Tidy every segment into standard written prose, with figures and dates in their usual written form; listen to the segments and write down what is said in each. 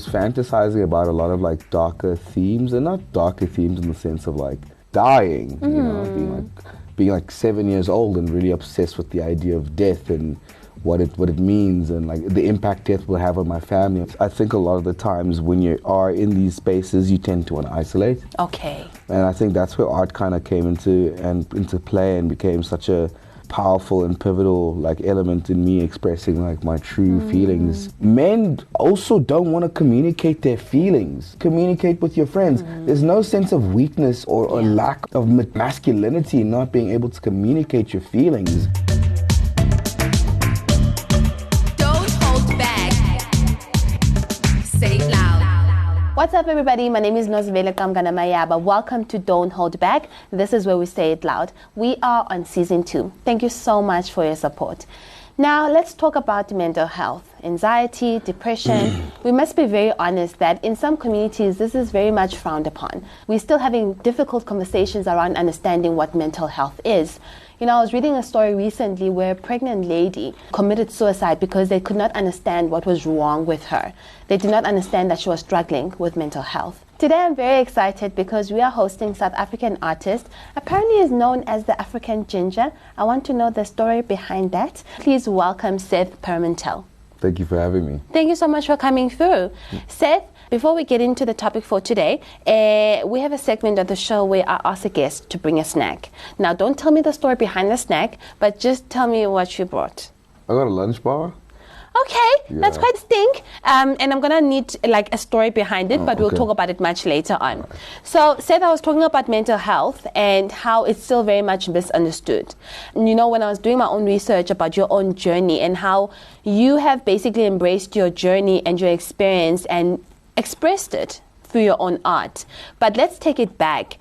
was fantasizing about a lot of like darker themes, and not darker themes in the sense of like dying, you know, being like 7 years old and really obsessed with the idea of death and what it means and like the impact death will have on my family. I think a lot of the times when you are in these spaces, you tend to want to isolate. Okay. And I think that's where art kind of came into play and became such a powerful and pivotal like element in me expressing like my true feelings. Men also don't want to communicate their feelings. Communicate with your friends. There's no sense of weakness or lack of masculinity in not being able to communicate your feelings. What's up, everybody? My name is Nozibele Qamngana-Mayaba. Welcome to Don't Hold Back. This is where we say it loud. We are on season 2. Thank you so much for your support. Now, let's talk about mental health, anxiety, depression. We must be very honest that in some communities, this is very much frowned upon. We're still having difficult conversations around understanding what mental health is. You know, I was reading a story recently where a pregnant lady committed suicide because they could not understand what was wrong with her. They did not understand that she was struggling with mental health. Today I'm very excited because we are hosting South African artist, apparently is known as the African Ginger. I want to know the story behind that. Please welcome Seth Pimentel. Thank you for having me. Thank you so much for coming through. Seth, before we get into the topic for today, we have a segment of the show where I ask a guest to bring a snack. Now, don't tell me the story behind the snack, but just tell me what you brought. I got a lunch bar. Okay, that's quite stink. And I'm going to need like a story behind it, but we'll talk about it much later on. So, Seth, I was talking about mental health and how it's still very much misunderstood. You know, when I was doing my own research about your own journey and how you have basically embraced your journey and your experience and expressed it through your own art. But let's take it back.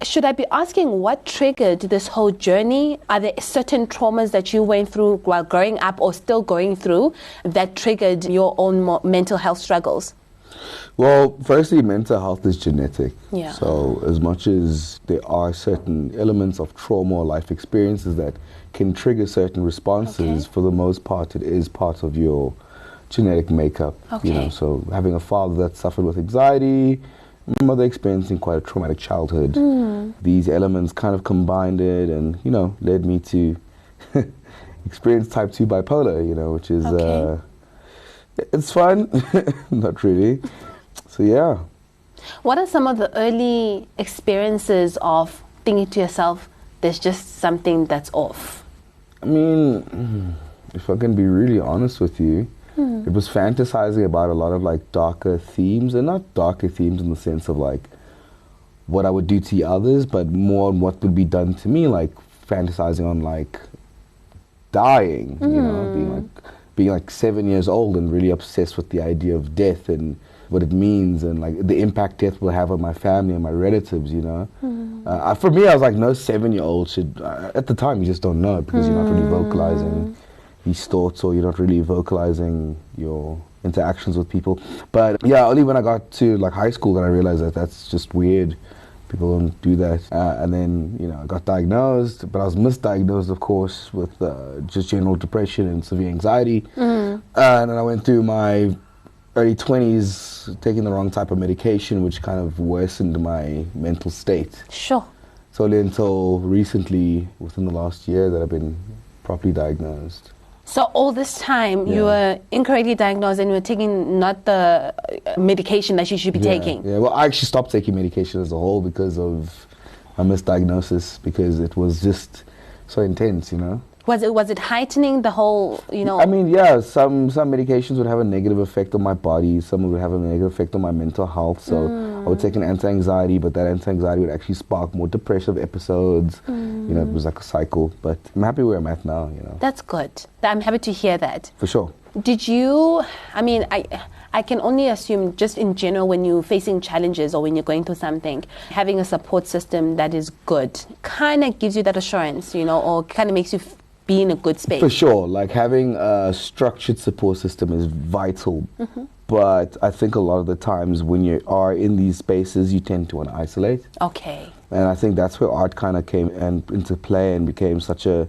Should I be asking what triggered this whole journey? Are there certain traumas that you went through while growing up or still going through that triggered your own mental health struggles? Well, firstly, mental health is genetic. Yeah. So as much as there are certain elements of trauma or life experiences that can trigger certain responses, for the most part, it is part of your genetic makeup. You know, so having a father that suffered with anxiety, my mother experiencing quite a traumatic childhood. These elements kind of combined it and, you know, led me to experience type 2 bipolar, you know, which is, it's fun, not really. So, yeah. What are some of the early experiences of thinking to yourself, there's just something that's off? I mean, if I can be really honest with you, it was fantasizing about a lot of like darker themes, and not darker themes in the sense of like what I would do to others, but more on what would be done to me, like fantasizing on like dying, you know, being like 7 years old and really obsessed with the idea of death and what it means and like the impact death will have on my family and my relatives, you know. For me, I was like, no 7-year-old should, at the time you just don't know because you're not really vocalizing these thoughts or you're not really vocalizing your interactions with people. But yeah, only when I got to like high school that I realized that that's just weird. People don't do that. And then, you know, I got diagnosed, but I was misdiagnosed, of course, with just general depression and severe anxiety. And then I went through my early 20s taking the wrong type of medication, which kind of worsened my mental state. Sure. So only until recently, within the last year, that I've been properly diagnosed. So all this time you were incorrectly diagnosed and you were taking not the medication that you should be taking. Yeah, well, I actually stopped taking medication as a whole because of my misdiagnosis, because it was just so intense, you know. Was it heightening the whole, you know? I mean, yeah, some medications would have a negative effect on my body, some would have a negative effect on my mental health. So I would take an anti-anxiety, but that anti-anxiety would actually spark more depressive episodes. You know, it was like a cycle. But I'm happy where I'm at now, you know. That's good. I'm happy to hear that. For sure. Did you, I mean, I can only assume just in general when you're facing challenges or when you're going through something, having a support system that is good kind of gives you that assurance, you know, or kind of makes you be in a good space. For sure, like having a structured support system is vital. But I think a lot of the times when you are in these spaces, you tend to want to isolate. Okay. And I think that's where art kind of came into play and became such a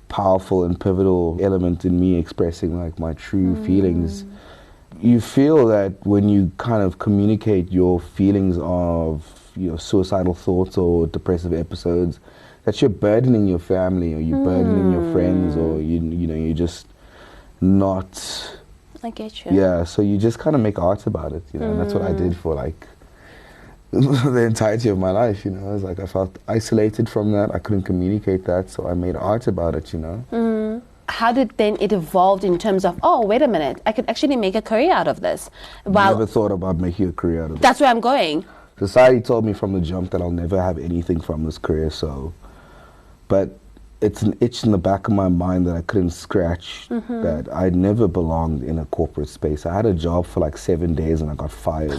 powerful and pivotal element in me expressing like my true feelings. you feel that when you kind of communicate your feelings of suicidal thoughts or depressive episodes, that you're burdening your family or you're burdening your friends, or you're just not. I get you. Yeah, so you just kind of make art about it, and that's what I did for like the entirety of my life. It was like I felt isolated from that. I couldn't communicate that, so I made art about it. How did then it evolve in terms of, oh, wait a minute, I could actually make a career out of this? I never thought about making a career out of it. That's where I'm going. Society told me from the jump that I'll never have anything from this career, but it's an itch in the back of my mind that I couldn't scratch, that I never belonged in a corporate space. I had a job for like 7 days and I got fired.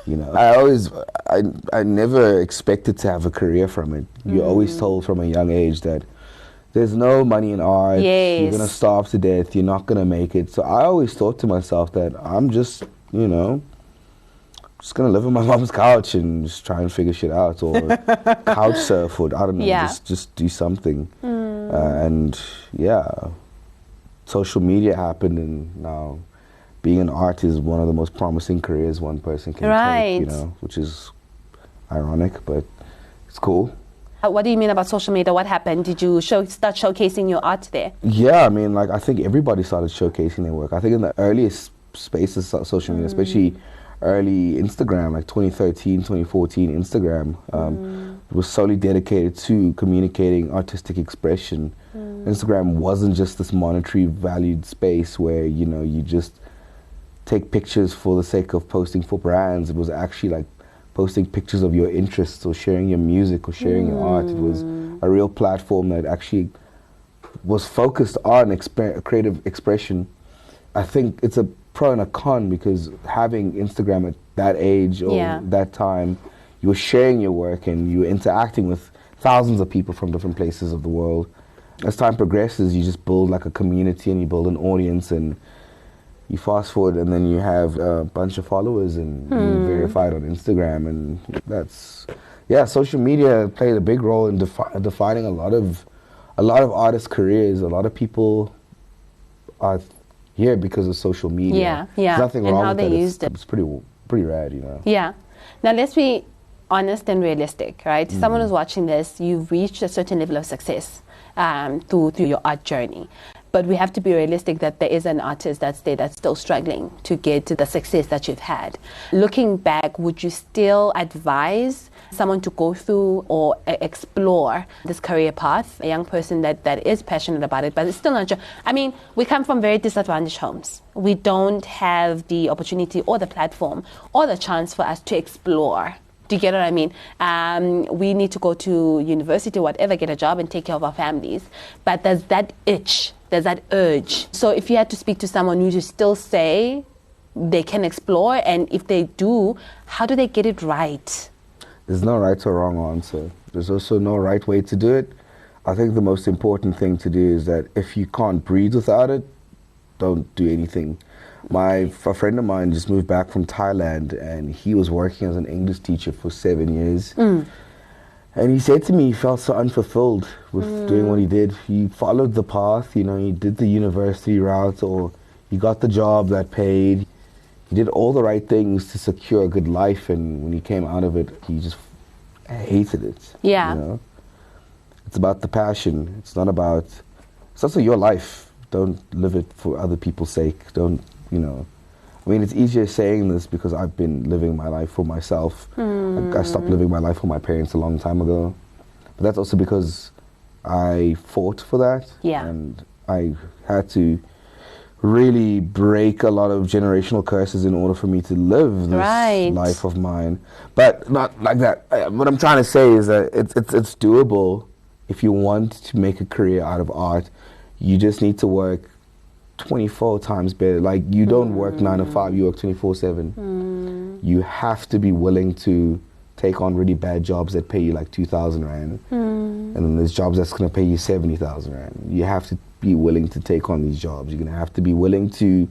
I never expected to have a career from it. You're always told from a young age that there's no money in art, you're going to starve to death, you're not going to make it. So I always thought to myself that I'm just, just going to live on my mom's couch and just try and figure shit out, or couch surf, or I don't know, just do something. And social media happened, and now being an artist is one of the most promising careers one person can take, which is ironic, but it's cool. What do you mean about social media? What happened? Did you start showcasing your art there? Yeah, I mean, I think everybody started showcasing their work. I think in the earliest spaces of social media, especially early Instagram, like 2013, 2014 Instagram, was solely dedicated to communicating artistic expression. Instagram wasn't just this monetary valued space where, you just take pictures for the sake of posting for brands. It was actually like posting pictures of your interests, or sharing your music, or sharing your art. It was a real platform that actually was focused on creative expression. I think it's a pro and a con, because having Instagram at that age or that time, you were sharing your work and you were interacting with thousands of people from different places of the world. As time progresses, you just build like a community and you build an audience, and you fast forward and then you have a bunch of followers and you're verified on Instagram, and social media played a big role in defining a lot of artists' careers. A lot of people are here because of social media. There's nothing wrong with that. It's pretty rad, Yeah. Now let's be honest and realistic, right? Someone who's watching this, you've reached a certain level of success through your art journey. But we have to be realistic that there is an artist that's there that's still struggling to get to the success that you've had. Looking back, would you still advise someone to go through or explore this career path, a young person that is passionate about it, but it's still not I mean, we come from very disadvantaged homes. We don't have the opportunity or the platform or the chance for us to explore. Do you get what I mean? We need to go to university or whatever, get a job and take care of our families. But there's that itch, there's that urge. So if you had to speak to someone, would you still say they can explore? And if they do, how do they get it right? There's no right or wrong answer. There's also no right way to do it. I think the most important thing to do is that if you can't breathe without it, don't do anything. A friend of mine just moved back from Thailand, and he was working as an English teacher for 7 years. And he said to me he felt so unfulfilled with doing what he did. He followed the path, he did the university route, or he got the job that paid. He did all the right things to secure a good life, and when he came out of it, he just hated it. Yeah. It's about the passion. It's also your life. Don't live it for other people's sake. I mean, it's easier saying this because I've been living my life for myself. I stopped living my life for my parents a long time ago. But that's also because I fought for that. Yeah. And I had to really break a lot of generational curses in order for me to live this life of mine. But not like that. What I'm trying to say is that it's doable if you want to make a career out of art. You just need to work 24 times better. Like, you don't work 9 to 5, you work 24/7. You have to be willing to take on really bad jobs that pay you like 2,000 Rand. And then there's jobs that's going to pay you 70,000 Rand. You have to be willing to take on these jobs. You're going to have to be willing to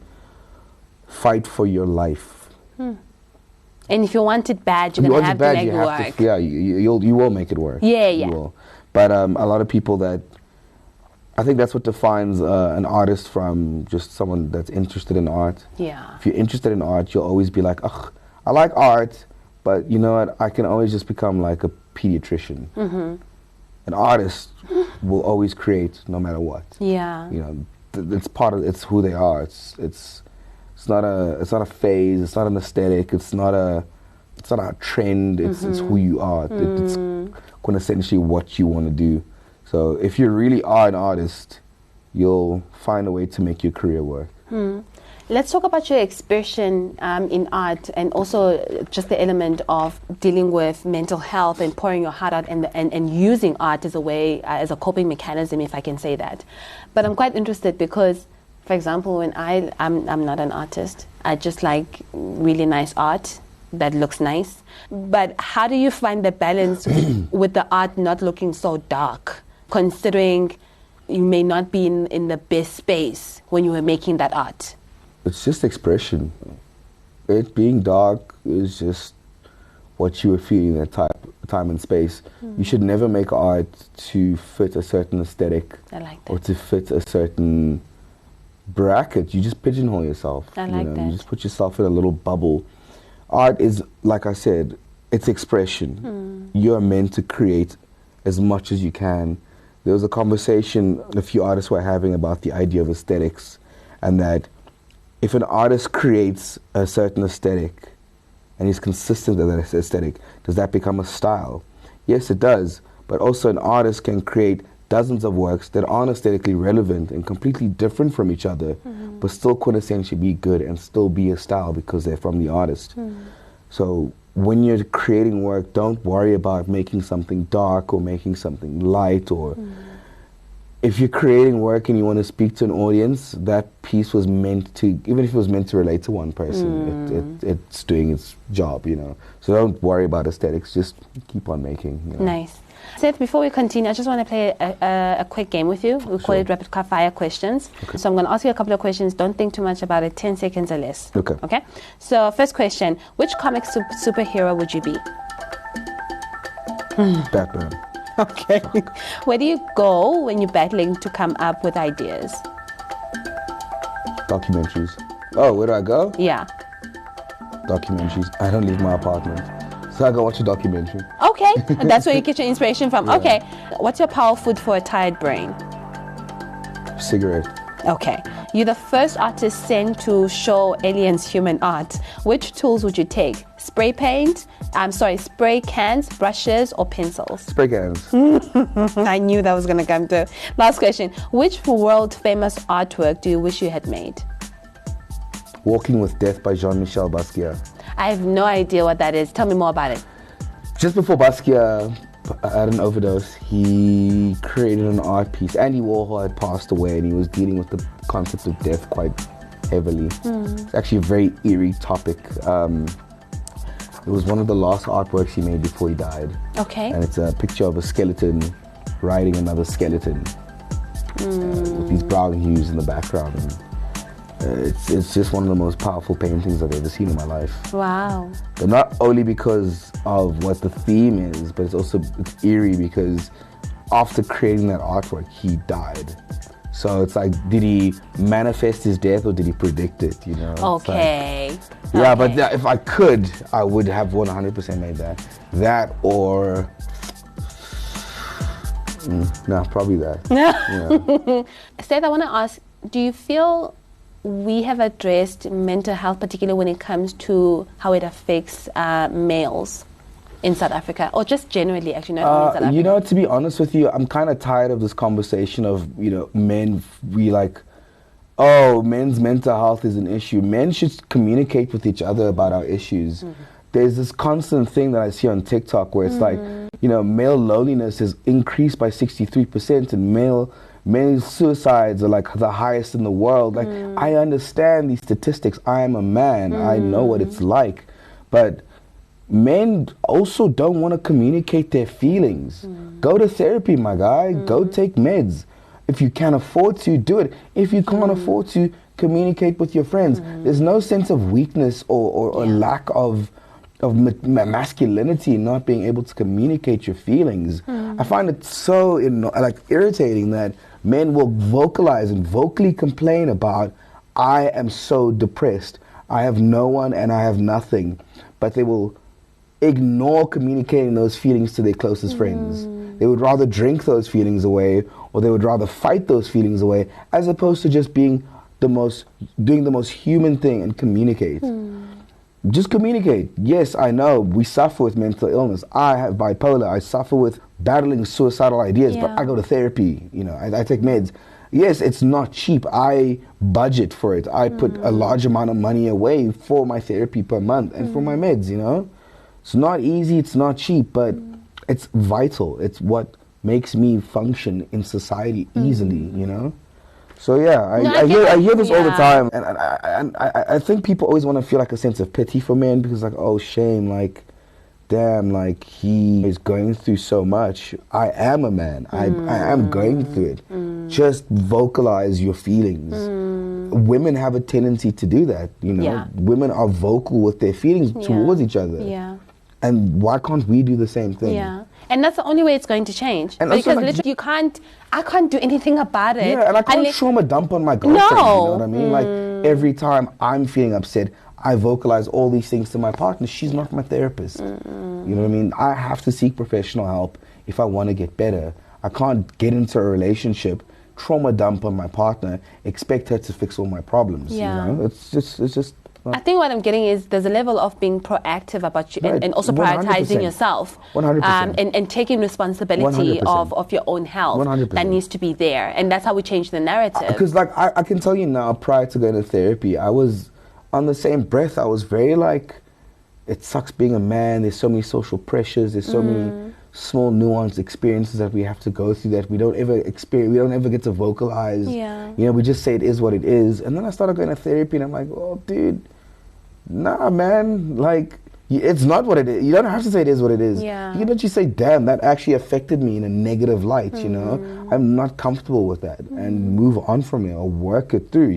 fight for your life. And if you want it bad, you're going to have to make it work. You will make it work. Yeah. You will. But a lot of people that I think that's what defines an artist from just someone that's interested in art. Yeah. If you're interested in art, you'll always be like, ugh, I like art, but you know what? I can always just become like a pediatrician. Mm-hmm. An artist will always create no matter what. Yeah. You know, it's who they are. It's not a phase. It's not an aesthetic. It's not a trend. It's who you are. It's quintessentially what you want to do. So if you really are an artist, you'll find a way to make your career work. Let's talk about your expression in art, and also just the element of dealing with mental health and pouring your heart out, and using art as a way, as a coping mechanism, if I can say that. But I'm quite interested because, for example, when I'm not an artist, I just like really nice art that looks nice. But how do you find the balance with the art not looking so dark, considering you may not be in the best space when you were making that art? It's just expression. It being dark is just what you were feeling at time and space. You should never make art to fit a certain aesthetic. I like that. Or to fit a certain bracket. You just pigeonhole yourself. I like that. You just put yourself in a little bubble. Art is, like I said, it's expression. You're meant to create as much as you can. There was a conversation a few artists were having about the idea of aesthetics, and that if an artist creates a certain aesthetic and is consistent with that aesthetic, does that become a style? Yes, it does. But also an artist can create dozens of works that aren't aesthetically relevant and completely different from each other, but still quintessentially be good and still be a style because they're from the artist. So when you're creating work, don't worry about making something dark or making something light, or if you're creating work and you want to speak to an audience, that piece was meant to, even if it was meant to relate to one person, it's doing its job, you know. So don't worry about aesthetics, just keep on making. You know. Nice. Seth, before we continue, I just want to play a quick game with you. We call it rapid fire questions. Okay. So I'm going to ask you a couple of questions. Don't think too much about it. 10 seconds or less. Okay. Okay. So first question, which comic superhero would you be? Batman. Okay. Where do you go when you're battling to come up with ideas? Documentaries. Oh, where do I go? Yeah. Documentaries. I don't leave my apartment. So I go watch a documentary. Okay. And that's where you get your inspiration from. Yeah. Okay. What's your power food for a tired brain? Cigarette. Okay. You're the first artist sent to show aliens human art. Which tools would you take? Spray cans, brushes, or pencils? Spray cans. I knew that was going to come to. Last question. Which world famous artwork do you wish you had made? Walking with Death by Jean-Michel Basquiat. I have no idea what that is. Tell me more about it. Just before Basquiat had an overdose, he created an art piece. Andy Warhol had passed away, and he was dealing with the concept of death quite heavily. It's actually a very eerie topic. It was one of the last artworks he made before he died. Okay. And it's a picture of a skeleton riding another skeleton with these brown hues in the background. And it's just one of the most powerful paintings I've ever seen in my life. Wow. But not only because of what the theme is, but it's eerie because after creating that artwork, he died. So it's like, did he manifest his death or did he predict it, you know? Okay. Yeah, okay. But if I could, I would have 100% made that. That or... no, probably that. Yeah. Seth, I want to ask, do you feel we have addressed mental health, particularly when it comes to how it affects males in South Africa, or just generally, actually, not only in South Africa? You know, to be honest with you, I'm kind of tired of this conversation of, you know, men, we like, oh, men's mental health is an issue. Men should communicate with each other about our issues. There's this constant thing that I see on TikTok where it's like, you know, male loneliness has increased by 63%, and male suicides are like the highest in the world. Like, I understand these statistics. I am a man. I know what it's like. But men also don't want to communicate their feelings. Go to therapy, my guy. Go take meds. If you can afford to, do it. If you can't afford to, communicate with your friends. There's no sense of weakness or lack of masculinity in not being able to communicate your feelings. I find it so irritating that Men will vocalize and vocally complain about, I am so depressed. I have no one and I have nothing. But they will ignore communicating those feelings to their closest friends. They would rather drink those feelings away, or they would rather fight those feelings away, as opposed to just doing the most human thing and communicate. Just communicate. Yes, I know we suffer with mental illness. I have bipolar. I suffer with battling suicidal ideas, but I go to therapy. I take meds. Yes, it's not cheap. I budget for it. I put a large amount of money away for my therapy per month and for my meds, It's not easy, it's not cheap, but it's vital. It's what makes me function in society easily, So yeah, I hear this all the time, and I think people always want to feel like a sense of pity for men, because like, oh shame, like, damn, like he is going through so much. I am a man. I am going through it. Just vocalize your feelings. Women have a tendency to do that, Women are vocal with their feelings towards each other. Yeah. And why can't we do the same thing? Yeah. And that's the only way it's going to change. And because literally I can't do anything about it. Yeah, and I can't trauma dump on my girlfriend, you know what I mean? Like, every time I'm feeling upset, I vocalize all these things to my partner. She's not my therapist. You know what I mean? I have to seek professional help if I want to get better. I can't get into a relationship, trauma dump on my partner, expect her to fix all my problems. It's just I think what I'm getting is there's a level of being proactive about you, and also prioritizing 100%. Yourself 100%. And taking responsibility 100%. of your own health. 100%. That needs to be there, and that's how we change the narrative. Because like I can tell you now, prior to going to therapy, I was on the same breath, I was very like, it sucks being a man, there's so many social pressures, there's so many small nuanced experiences that we have to go through that we don't ever experience, we don't ever get to vocalize. We just say it is what it is. And then I started going to therapy and I'm like, oh dude, nah man, like, it's not what it is. You don't have to say it is what it is. You can actually say, damn, that actually affected me in a negative light, I'm not comfortable with that, and move on from it or work it through,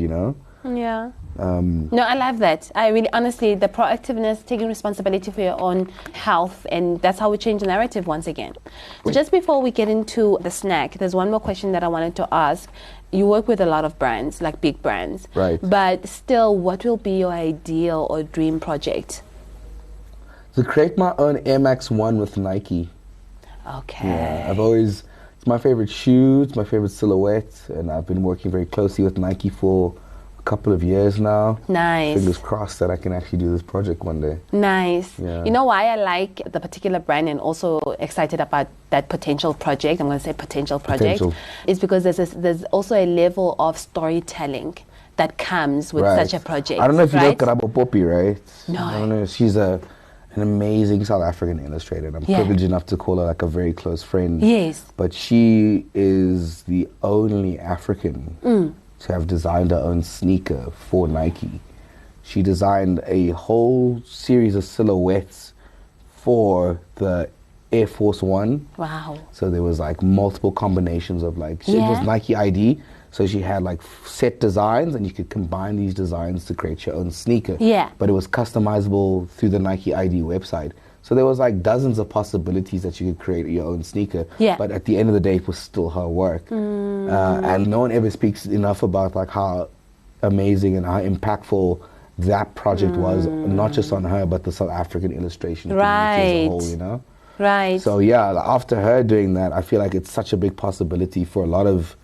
No, I love that. I really, honestly, the proactiveness, taking responsibility for your own health, and that's how we change the narrative once again. So just before we get into the snack, there's one more question that I wanted to ask. You work with a lot of brands, like big brands. Right. But still, what will be your ideal or dream project? To create my own Air Max 1 with Nike. Okay. Yeah, it's my favorite shoe, it's my favorite silhouette, and I've been working very closely with Nike for a couple of years now. Nice. Fingers crossed that I can actually do this project one day. Nice. Yeah. You know why I like the particular brand and also excited about that potential project, I'm going to say potential project, is because there's also a level of storytelling that comes with such a project. I don't know if you know Karabo Poppy, right? No. I don't know. She's an amazing South African illustrator, and I'm privileged enough to call her like a very close friend. Yes. But she is the only African to have designed her own sneaker for Nike. She designed a whole series of silhouettes for the Air Force One. Wow. So there was like multiple combinations of like, it was Nike ID. So she had like set designs, and you could combine these designs to create your own sneaker. Yeah. But it was customizable through the Nike ID website. So there was like dozens of possibilities that you could create your own sneaker. Yeah. But at the end of the day, it was still her work. And no one ever speaks enough about like how amazing and how impactful that project was, not just on her, but the South African illustration community as a whole, you know? Right. So yeah, after her doing that, I feel like it's such a big possibility for a lot of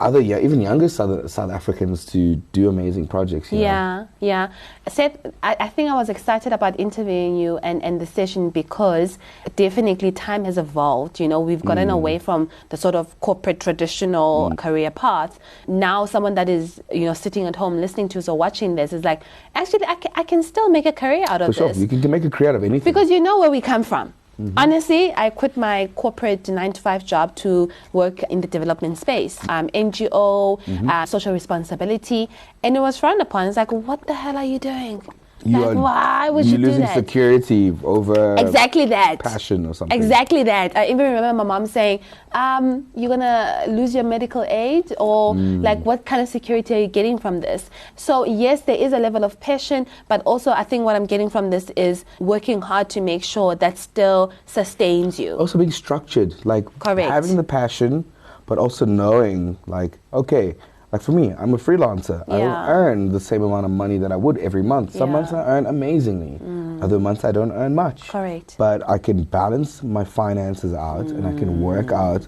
other, even younger South Africans to do amazing projects. You know? Yeah. Seth, I think I was excited about interviewing you and the session because definitely time has evolved. You know, we've gotten away from the sort of corporate traditional career path. Now someone that is, sitting at home listening to us or watching this is like, actually, I can still make a career out of this. For sure, you can make a career out of anything. Because you know where we come from. Honestly, I quit my corporate 9-to-5 job to work in the development space, NGO, social responsibility, and it was frowned upon. It's like, what the hell are you doing? Why would you do that? You're losing security over exactly that passion or something. Exactly that. I even remember my mom saying, you're going to lose your medical aid, or like, what kind of security are you getting from this? So yes, there is a level of passion, but also I think what I'm getting from this is working hard to make sure that still sustains you. Also being structured, like having the passion, but also knowing, like, okay, like for me, I'm a freelancer. I don't earn the same amount of money that I would every month. Some months I earn amazingly. Other months I don't earn much. Correct. But I can balance my finances out and I can work out.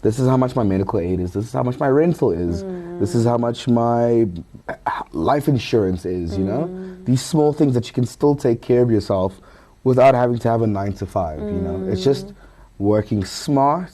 This is how much my medical aid is. This is how much my rental is. This is how much my life insurance is, you know? These small things that you can still take care of yourself without having to have a 9 to 5, you know? It's just working smart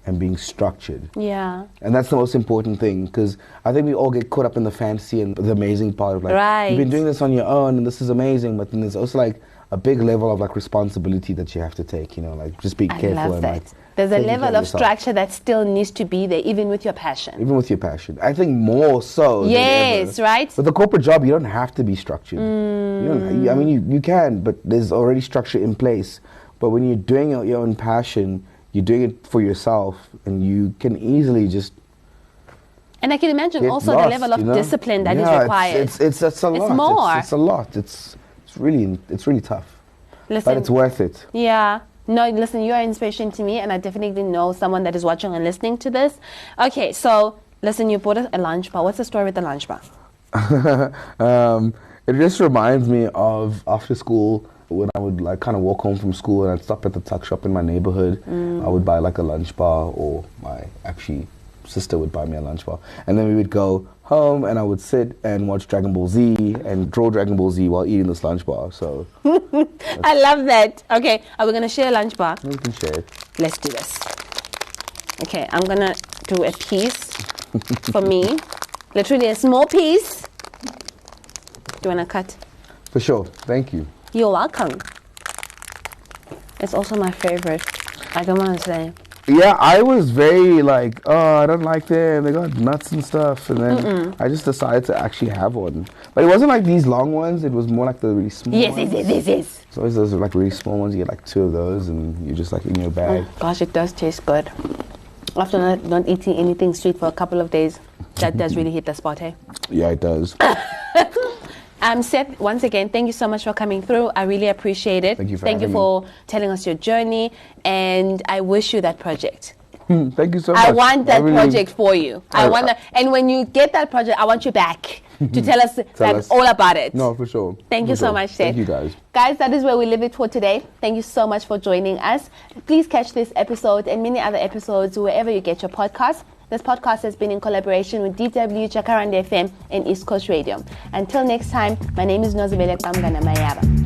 and being structured. Yeah. And that's the most important thing, because I think we all get caught up in the fantasy and the amazing part of like, you've been doing this on your own and this is amazing, but then there's also like a big level of like responsibility that you have to take, you know, like just be careful. I love and that. like there's a level of structure that still needs to be there, even with your passion. Even with your passion. I think more so yes, than ever. Right? With a corporate job, you don't have to be structured. You don't, I mean, you can, but there's already structure in place. But when you're doing your own passion, you're doing it for yourself, and you can easily just. And I can imagine also lost, the level of discipline that is required. It's a lot. It's more. It's a lot. It's really tough. Listen, but it's worth it. Yeah. No, listen, you are inspiration to me, and I definitely know someone that is watching and listening to this. Okay, so listen, you bought a lunch bar. What's the story with the lunch bar? It just reminds me of after school, when I would like kind of walk home from school and I'd stop at the tuck shop in my neighborhood. I would buy like a lunch bar, or my sister would buy me a lunch bar, and then we would go home and I would sit and watch Dragon Ball Z and draw Dragon Ball Z while eating this lunch bar. So I love that. Okay, are we gonna share a lunch bar? We can share it. Let's do this. Okay, I'm gonna do a piece for me, literally a small piece. Do you wanna cut? For sure. Thank you. You're welcome. It's also my favorite. I don't want to say. Yeah, I was very like, oh, I don't like them. They got nuts and stuff. And then I just decided to actually have one. But it wasn't like these long ones. It was more like the really small ones. Yes. So always those like really small ones. You get like 2 of those and you're just like in your bag. Oh, gosh, it does taste good. After not eating anything sweet for a couple of days, that does really hit the spot, eh? Yeah, it does. Seth, once again, thank you so much for coming through. I really appreciate it. Thank you for Thank you for telling us your journey, and I wish you that project. Thank you so much. I want that project for you. And when you get that project, I want you back to tell us all about it. No, for sure. Thank you so much, Seth. Thank you, guys. Guys, that is where we leave it for today. Thank you so much for joining us. Please catch this episode and many other episodes wherever you get your podcasts. This podcast has been in collaboration with DW, Jacaranda FM, and East Coast Radio. Until next time, my name is Nozibele Qamngana-Mayaba.